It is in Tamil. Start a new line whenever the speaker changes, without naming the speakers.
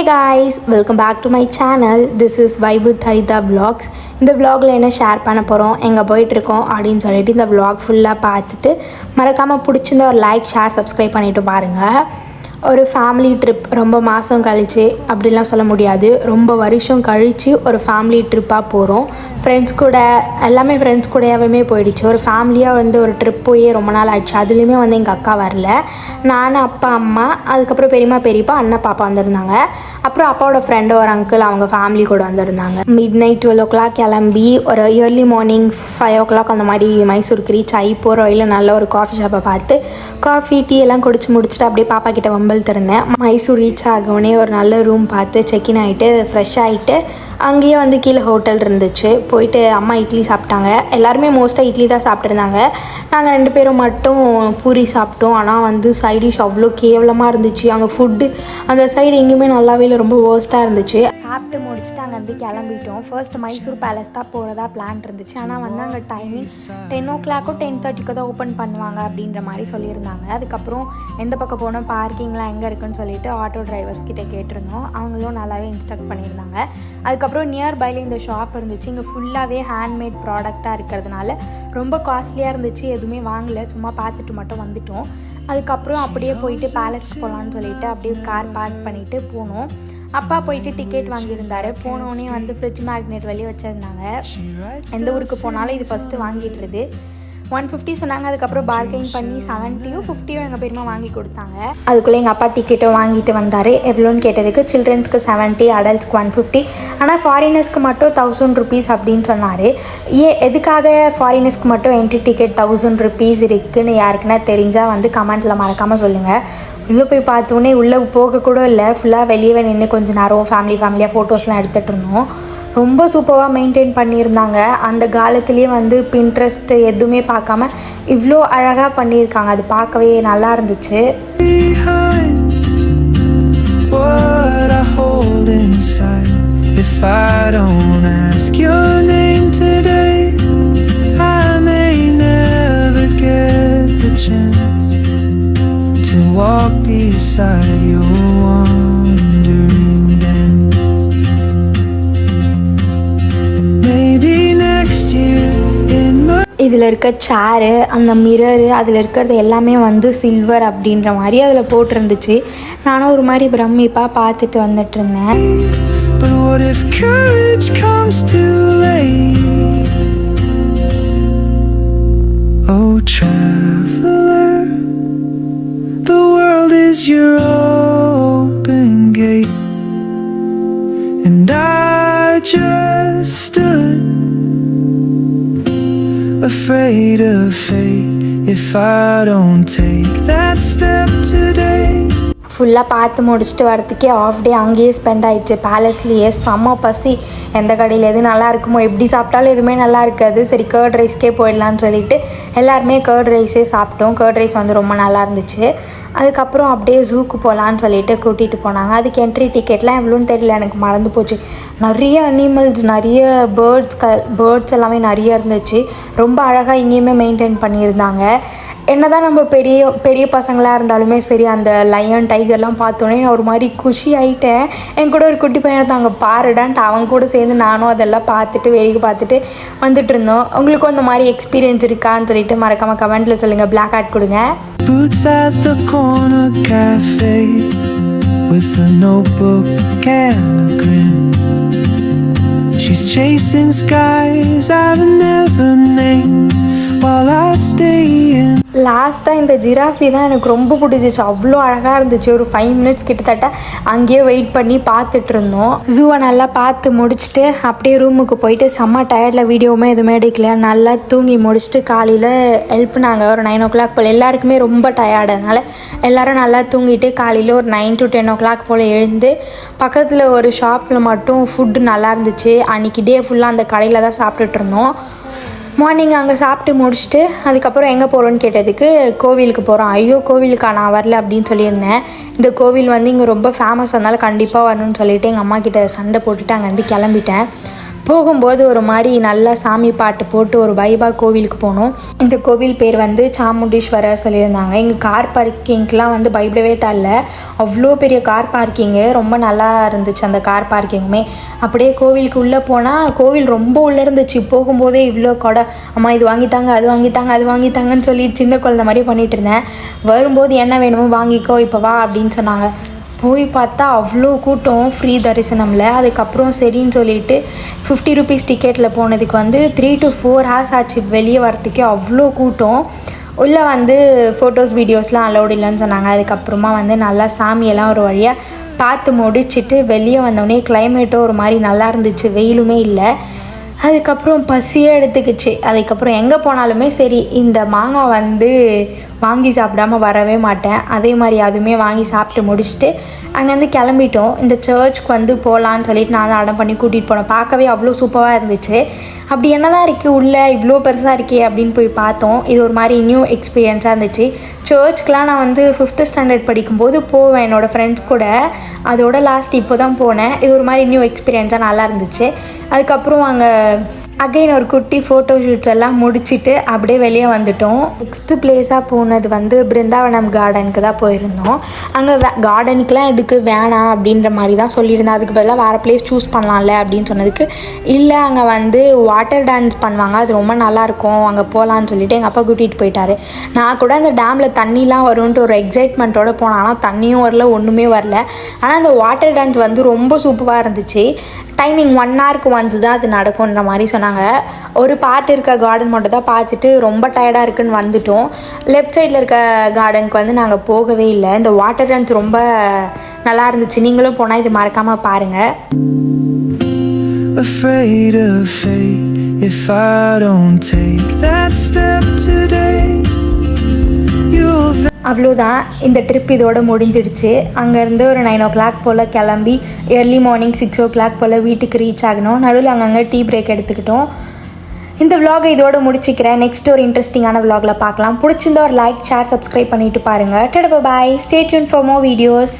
guys, welcome back to my channel. This is Vibe with Haritha Vlogs. இந்த vlogல என்ன ஷேர் பண்ண போகிறோம், எங்கே போயிட்டுருக்கோம் அப்படின்னு சொல்லிட்டு இந்த vlog ஃபுல்லாக பார்த்துட்டு மறக்காமல் பிடிச்சிருந்த ஒரு லைக், ஷேர், சப்ஸ்கிரைப் பண்ணிவிட்டு பாருங்கள். ஒரு ஃபேமிலி ட்ரிப், ரொம்ப மாதம் கழித்து அப்படிலாம் சொல்ல முடியாது, ரொம்ப வருஷம் கழித்து ஒரு ஃபேமிலி ட்ரிப்பாக போகிறோம். ஃப்ரெண்ட்ஸ் கூட எல்லாமே ஃப்ரெண்ட்ஸ் கூடயாவே போயிடுச்சு. ஒரு ஃபேமிலியாக வந்து ஒரு ட்ரிப் போய் ரொம்ப நாள் ஆயிடுச்சு. அதுலேயுமே வந்து எங்கள் அக்கா வரல, நான், அப்பா, அம்மா, அதுக்கப்புறம் பெரியம்மா, பெரியப்பா, அண்ணா, பாப்பா வந்திருந்தாங்க. அப்புறம் அப்பாவோட ஃப்ரெண்டு ஒரு அங்கிள் அவங்க ஃபேமிலி கூட வந்திருந்தாங்க. மிட் நைட் 12 o'clock கிளம்பி ஒரு ஏர்லி மார்னிங் 5 o'clock அந்த மாதிரி மைசூருக்கு ரீச் ஆகி போகிற வழியில் நல்ல ஒரு காஃபி ஷாப்பை பார்த்து காஃபி டீ எல்லாம் குடிச்சு முடிச்சுட்டு அப்படியே பாப்பா கிட்ட வம்பல் திறந்தேன். மைசூர் ரீச் ஆகவுடனே ஒரு நல்ல ரூம் பார்த்து செக்இன் ஆகிட்டு ஃப்ரெஷ் ஆகிட்டு அங்கேயே வந்து கீழே ஹோட்டல் இருந்துச்சு. போயிட்டு அம்மா இட்லி சாப்பிட்டாங்க. எல்லாருமே மோஸ்ட்டாக இட்லி தான் சாப்பிட்ருந்தாங்க. நாங்கள் 2 பேரும் மட்டும் பூரி சாப்பிட்டோம். ஆனால் வந்து சைட் டிஷ் அவ்வளோ கேவலமாக இருந்துச்சு. அங்கே ஃபுட்டு அந்த சைடு எங்கேயுமே நல்லாவே இல்லை, ரொம்ப வேர்ஸ்ட்டாக இருந்துச்சு. சாப்பிட்டு முடிச்சுட்டு அங்கேருந்து கிளம்பிட்டோம். ஃபர்ஸ்ட் மைசூர் பேலஸ் தான் போகிறதா பிளான் இருந்துச்சு. ஆனால் வந்து அங்கே டைமிங் 10 o'clock 10:30 தான் ஓப்பன் பண்ணுவாங்க அப்படின்ற மாதிரி சொல்லியிருந்தாங்க. அதுக்கப்புறம் எந்த பக்கம் போனோம், பார்க்கிங்லாம் எங்கே இருக்குன்னு சொல்லிட்டு ஆட்டோ டிரைவர்ஸ் கிட்டே கேட்டிருந்தோம். அவங்களும் நல்லாவே இன்ஸ்ட்ரக்ட் பண்ணியிருந்தாங்க. அதுக்கப்புறம் நியர்பைல இந்த ஷாப் இருந்துச்சு. இங்கே ஃபுல்லாகவே ஹேண்ட்மேட் ப்ராடக்டாக இருக்கிறதுனால ரொம்ப காஸ்ட்லியாக இருந்துச்சு. எதுவுமே வாங்கலை, சும்மா பார்த்துட்டு மட்டும் வந்துட்டோம். அதுக்கப்புறம் அப்படியே போயிட்டு பேலஸ்க்கு போகலான்னு சொல்லிட்டு அப்படியே கார் பார்க் பண்ணிவிட்டு போனோம். அப்பா போயிட்டு டிக்கெட் வாங்கியிருந்தாரு. போனோடனே வந்து ஃப்ரிட்ஜ் மேக்னெட் வெளியே வச்சுருந்தாங்க. எந்த ஊருக்கு போனாலும் இது ஃபஸ்ட்டு வாங்கிட்டுருது. 150 சொன்னாங்க. அதுக்கப்புறம் பார்கெயின் பண்ணி 70 50 எங்கள் பெரியமா வாங்கி கொடுத்தாங்க. அதுக்குள்ளே எங்கள் அப்பா டிக்கெட்டை வாங்கிட்டு வந்தார். எவ்வளோன்னு கேட்டதுக்கு சில்ட்ரன்ஸ்க்கு 70, அடல்ட்ஸ்க்கு 150, ஆனால் ஃபாரினர்ஸ்க்கு மட்டும் 1000 rupees அப்படின்னு சொன்னார். எதுக்காக ஃபாரினர்ஸ்க்கு மட்டும் என்ட்ரி டிக்கெட் 1000 rupees இருக்குதுன்னு யாருக்குன்னா தெரிஞ்சால் வந்து கமெண்ட்டில் மறக்காமல் சொல்லுங்கள். உள்ளே போய் பார்த்தோன்னே உள்ளே போகக்கூட இல்லை, ஃபுல்லாக வெளியே நின்று கொஞ்சம் நேரம் ஃபேமிலியாக ஃபோட்டோஸ்லாம் எடுத்துகிட்டு இருந்தோம். ரொம்ப சூப்பராக மெயின்டைன் பண்ணியிருந்தாங்க. அந்த காலத்துலேயே வந்து பின்ட்ரெஸ்ட் எதுவுமே பார்க்காம இவ்வளோ அழகாக பண்ணியிருக்காங்க. அது பார்க்கவே நல்லா இருந்துச்சு. Walk beside your wandering dance. Maybe next year in my இதில் இருக்க சேரு, அந்த மிரரு, அதில் இருக்கிறது எல்லாமே வந்து சில்வர் அப்படின்ற மாதிரி அதில் போட்டிருந்துச்சு. நானும் ஒரு மாதிரி பிரமிப்பாக பார்த்துட்டு வந்துட்டு இருந்தேன். But what if courage comes too late? Oh traveler, the world is your open gate, and I just stood afraid of fate if I don't take that step today. ஃபுல்லாக பார்த்து முடிச்சுட்டு வரத்துக்கே ஆஃப் டே அங்கேயே ஸ்பெண்ட் ஆகிடுச்சு. பேலஸ்லேயே செம்ம பசி. எந்த கடையில் எது நல்லா இருக்குமோ, எப்படி சாப்பிட்டாலும் எதுவுமே நல்லா இருக்காது. சரி கர்ட் ரைஸ்க்கே போயிடலான்னு சொல்லிட்டு எல்லாருமே கர்ட் ரைஸே சாப்பிட்டோம். கர்ட் ரைஸ் வந்து ரொம்ப நல்லா இருந்துச்சு. அதுக்கப்புறம் அப்படியே ஜூக்கு போகலான்னு சொல்லிட்டு கூட்டிகிட்டு போனாங்க. அதுக்கு என்ட்ரி டிக்கெட்லாம் எவ்வளோன்னு தெரியல, எனக்கு மறந்து போச்சு. நிறைய அனிமல்ஸ், நிறைய பேர்ட்ஸ் எல்லாமே நிறைய இருந்துச்சு. ரொம்ப அழகாக இங்கேயுமே மெயின்டைன் பண்ணியிருந்தாங்க. என்னதான் நம்ம பெரிய பசங்களாக இருந்தாலுமே சரி, அந்த லயன், டைகர்லாம் பார்த்தோன்னே நான் ஒரு மாதிரி குஷி ஆகிட்டேன். என் கூட ஒரு குட்டி பையன் தாங்க பாருடான்ட்டு அவங்க கூட சேர்ந்து நானும் அதெல்லாம் பார்த்துட்டு வேடிக்கை பார்த்துட்டு வந்துட்டு இருந்தோம். உங்களுக்கும் அந்த மாதிரி எக்ஸ்பீரியன்ஸ் இருக்கான்னு சொல்லிட்டு மறக்காமல் கமெண்ட்டில் சொல்லுங்கள். பிளாக் ஆட் கொடுங்க. Boots at the corner cafe with a notebook and a grin. She's chasing skies I've never named while I stay in. லாஸ்ட்டாக இந்த ஜிராஃபி தான் எனக்கு ரொம்ப பிடிச்சிச்சு. அவ்வளோ அழகாக இருந்துச்சு. ஒரு 5 minutes கிட்டத்தட்ட அங்கேயே வெயிட் பண்ணி பார்த்துட்டு இருந்தோம். ஜூவை நல்லா பார்த்து முடிச்சுட்டு அப்படியே ரூமுக்கு போயிட்டு செம்ம டயர்டில் வீடியோவுமே எதுவுமே எடுக்கல. நல்லா தூங்கி முடிச்சுட்டு காலையில் எழுப்புனாங்க ஒரு 9 o'clock போல். எல்லாருக்குமே ரொம்ப டயர்டு, அதனால் எல்லோரும் நல்லா தூங்கிட்டு காலையில் ஒரு 9 to 10 o'clock போல் எழுந்து பக்கத்தில் ஒரு ஷாப்பில் மட்டும் ஃபுட்டு நல்லா இருந்துச்சு. அன்றைக்கி டே ஃபுல்லாக அந்த கடையில் தான் சாப்பிட்டுட்டு இருந்தோம். மார்னிங் அங்கே சாப்பிட்டு முடிச்சுட்டு அதுக்கப்புறம் எங்கே போகிறோன்னு கேட்டதுக்கு கோவிலுக்கு போகிறோம். ஐயோ கோவிலுக்கா, நான் வரல அப்படின்னு சொல்லியிருந்தேன். இந்த கோவில் வந்து இங்கே ரொம்ப ஃபேமஸ், அதனால் கண்டிப்பாக வரணும்னு சொல்லிவிட்டு எங்கள் அம்மா கிட்ட சண்டை போட்டுட்டு அங்கேருந்து கிளம்பிட்டேன். போகும்போது ஒரு மாதிரி நல்லா சாமி பாட்டு போட்டு ஒரு வைபாக கோவிலுக்கு போனோம். இந்த கோவில் பேர் வந்து சாமுண்டீஸ்வரர் சொல்லியிருந்தாங்க. இங்கே கார் பார்க்கிங்க்கெலாம் வந்து பயப்படவே தரல, அவ்வளோ பெரிய கார் பார்க்கிங்கு, ரொம்ப நல்லா இருந்துச்சு அந்த கார் பார்க்கிங்குமே. அப்படியே கோவிலுக்கு உள்ளே போனால் கோவில் ரொம்ப உள்ளே இருந்துச்சு. போகும்போதே இவ்வளோ கொடை, அம்மா இது வாங்கித்தாங்க அது வாங்கித்தாங்க அது வாங்கித்தாங்கன்னு சொல்லிட்டு சின்ன குழந்தை மாதிரி பண்ணிகிட்டு இருந்தேன். வரும்போது என்ன வேணுமோ வாங்கிக்கோ இப்போ வா அப்படின்னு சொன்னாங்க. போய் பார்த்தா அவ்வளோ கூட்டம், ஃப்ரீ தரிசனமில். அதுக்கப்புறம் சரின்னு சொல்லிட்டு 50 rupees டிக்கெட்டில் போனதுக்கு வந்து 3 to 4 hours ஆச்சு வெளியே வரத்துக்கே. அவ்வளோ கூட்டம். உள்ளே வந்து ஃபோட்டோஸ் வீடியோஸ்லாம் அலௌட் இல்லைன்னு சொன்னாங்க. அதுக்கப்புறமா வந்து நல்லா சாமியெல்லாம் ஒரு வழியாக பார்த்து முடிச்சுட்டு வெளியே வந்தோடனே கிளைமேட்டும் ஒரு மாதிரி நல்லா இருந்துச்சு, வெயிலுமே இல்லை. அதுக்கப்புறம் பசியே எடுத்துக்கிச்சு. அதுக்கப்புறம் எங்கே போனாலுமே சரி இந்த மாங்காய் வந்து வாங்கி சாப்பிடாமல் வரவே மாட்டேன். அதே மாதிரி அதுவுமே வாங்கி சாப்பிட்டு முடிச்சுட்டு அங்கேருந்து கிளம்பிட்டோம். இந்த சர்ச்சுக்கு வந்து போகலான்னு சொல்லிட்டு நான் தான் அடம் பண்ணி கூட்டிகிட்டு போனேன். பார்க்கவே அவ்வளோ சூப்பராக இருந்துச்சு. அப்படி என்ன தான் இருக்குது உள்ளே, இவ்வளோ பெருசாக இருக்கே அப்படின்னு போய் பார்த்தோம். இது ஒரு மாதிரி நியூ எக்ஸ்பீரியன்ஸாக இருந்துச்சு. சர்ச்சுக்கெலாம் நான் வந்து 5th standard படிக்கும்போது போவேன் என்னோடய ஃப்ரெண்ட்ஸ் கூட. அதோட லாஸ்ட் இப்போ தான் போனேன். இது ஒரு மாதிரி நியூ எக்ஸ்பீரியன்ஸாக நல்லா இருந்துச்சு. அதுக்கப்புறம் அங்கே அகைன் ஒரு குட்டி ஃபோட்டோ ஷூட்ஸ் எல்லாம் முடிச்சுட்டு அப்படியே வெளியே வந்துட்டோம். நெக்ஸ்ட்டு பிளேஸாக போனது வந்து பிருந்தாவனம் கார்டனுக்கு தான் போயிருந்தோம். அங்கே கார்டனுக்குலாம் எதுக்கு வேணாம் அப்படின்ற மாதிரி தான் சொல்லியிருந்தேன். அதுக்கு பதிலாக வேறு பிளேஸ் சூஸ் பண்ணலாம்ல அப்படின்னு சொன்னதுக்கு, இல்லை அங்கே வந்து வாட்டர் டான்ஸ் பண்ணுவாங்க, அது ரொம்ப நல்லாயிருக்கும், அங்கே போகலான்னு சொல்லிட்டு எங்கள் அப்பா கூட்டிகிட்டு போயிட்டாரு. நான் கூட அந்த டேமில் தண்ணிலாம் வரும்ன்ட்டு ஒரு எக்ஸைட்மெண்ட்டோடு போனேன். ஆனால் தண்ணியும் வரல, ஒன்றுமே வரல. ஆனால் அந்த வாட்டர் டான்ஸ் வந்து ரொம்ப சூப்பராக இருந்துச்சு. டைமிங் 1 hourக்கு ஒன்ஸ் தான் அது நடக்கும்ன்ற மாதிரி சொன்னாங்க. ஒரு பார்ட் இருக்க கார்டன் மட்டும் தான் பார்த்துட்டு ரொம்ப டயர்டாக இருக்குன்னு வந்துட்டோம். லெஃப்ட் சைடில் இருக்க கார்டனுக்கு வந்து நாங்கள் போகவே இல்லை. இந்த வாட்டர் டான்ஸ் ரொம்ப நல்லா இருந்துச்சு. நீங்களும் போனால் இது மறக்காமல் பாருங்கள். Afraid of fate if I don't take that step today. அவ்வளோதான், இந்த ட்ரிப் இதோடு முடிஞ்சிடுச்சு. அங்கேருந்து ஒரு 9 o'clock போல் கிளம்பி ஏர்லி மார்னிங் 6 o'clock போல் வீட்டுக்கு ரீச் ஆகணும். நடுவில் அங்கங்கே டீ பிரேக் எடுத்துக்கிட்டோம். இந்த விலாகை இதோடு முடிச்சிக்கிறேன். நெக்ஸ்ட் ஒரு இன்ட்ரெஸ்டிங்கான விலாகில் பார்க்கலாம். பிடிச்சிருந்தா ஒரு லைக், ஷேர், சப்ஸ்கிரைப் பண்ணிவிட்டு பாருங்கள். Tata bye. Stay tuned for more videos.